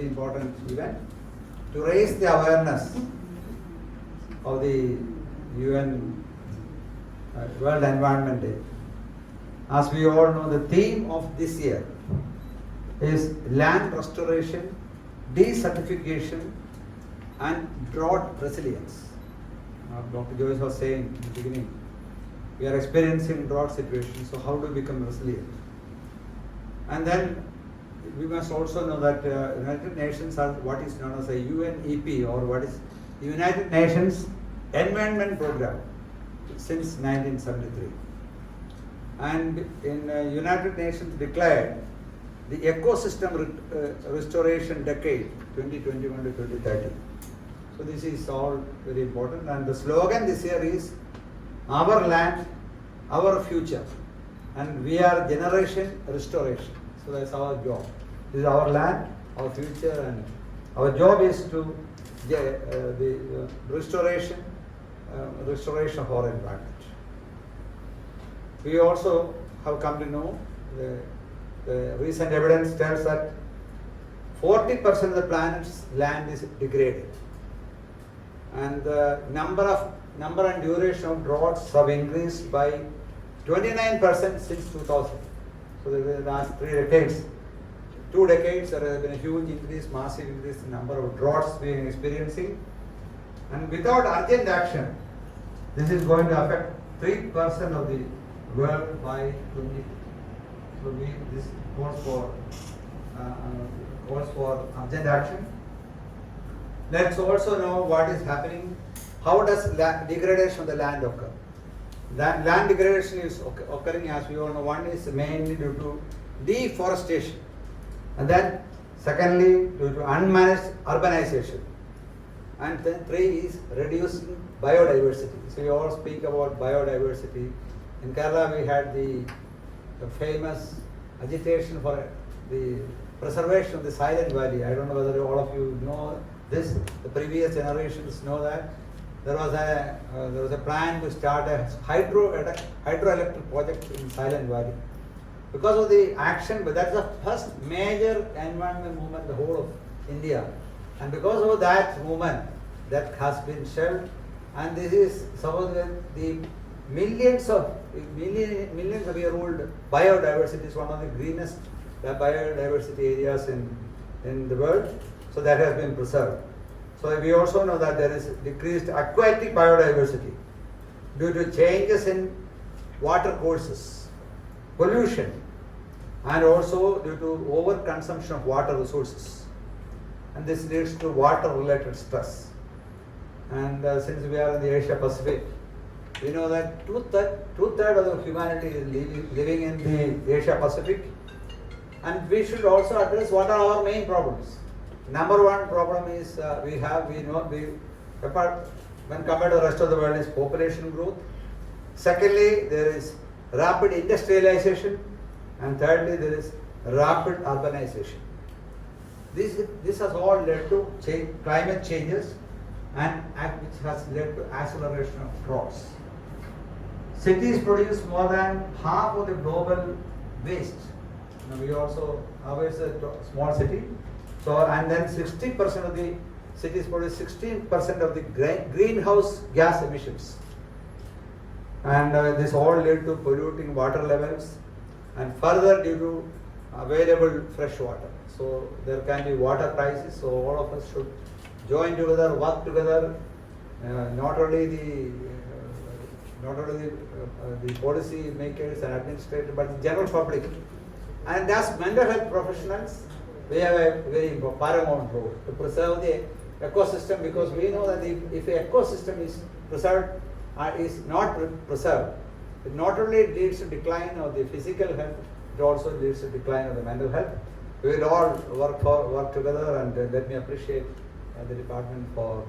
Important event to raise the awareness of the UN World Environment Day. As we all know, the theme of this year is land restoration, desertification and drought resilience. Dr. Joyce was saying in the beginning, we are experiencing drought situations, so how do we become resilient? And then we must also know that United Nations has what is known as a UNEP, or what is the United Nations Environment Program since 1973. And in United Nations declared the ecosystem restoration decade 2021 to 2030. So this is all very important, and the slogan this year is our land, our future, and we are generation restoration. So that's our job. This is our land, our future, and our job is to the restoration of our environment. We also have come to know the recent evidence tells that 40% of the planet's land is degraded, and the number and duration of droughts have increased by 29% since 2000. So the last 3 decades. 2 decades, there has been a huge increase, massive increase in the number of droughts we are experiencing. And without urgent action, this is going to affect 3% of the world by 2050. So this calls for urgent action. Let's also know what is happening. How does degradation of the land occur? Land degradation is occurring, as we all know. One is mainly due to deforestation. And then secondly, due to unmanaged urbanization. And then 3 is reducing biodiversity. So we all speak about biodiversity. In Kerala we had the famous agitation for the preservation of the Silent Valley. I don't know whether all of you know this. The previous generations know that. There was a plan to start a hydroelectric project in Silent Valley. Because of the action, but that's the first major environmental movement in the whole of India. And because of that movement, that has been shelved, and this is supposed the millions of year old biodiversity is one of the greenest biodiversity areas in the world. So that has been preserved. So we also know that there is decreased aquatic biodiversity due to changes in water courses, pollution, and also due to overconsumption of water resources. And this leads to water-related stress. And since we are in the Asia Pacific, we know that two-thirds of the humanity is living in the Asia Pacific. And we should also address what are our main problems. Number one problem is when compared to the rest of the world, is population growth. Secondly, there is rapid industrialization, and thirdly, there is rapid urbanization. This has all led to climate changes, and which has led to acceleration of droughts. Cities produce more than half of the global waste. Now we also always a small city. So, and then 60% of the cities produce 16% of the greenhouse gas emissions. And this all led to polluting water levels, and further due to available fresh water. So there can be water crisis. So all of us should join together, work together. Not only the policy makers and administrators, but the general public. And as mental health professionals, we have a very paramount role to preserve the ecosystem, because we know that if the ecosystem is preserved, is not preserved, it not only leads to decline of the physical health, it also leads to decline of the mental health. We will all work together, and let me appreciate the department for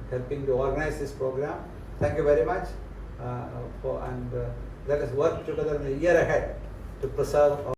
helping to organize this program. Thank you very much, and let us work together in the year ahead to preserve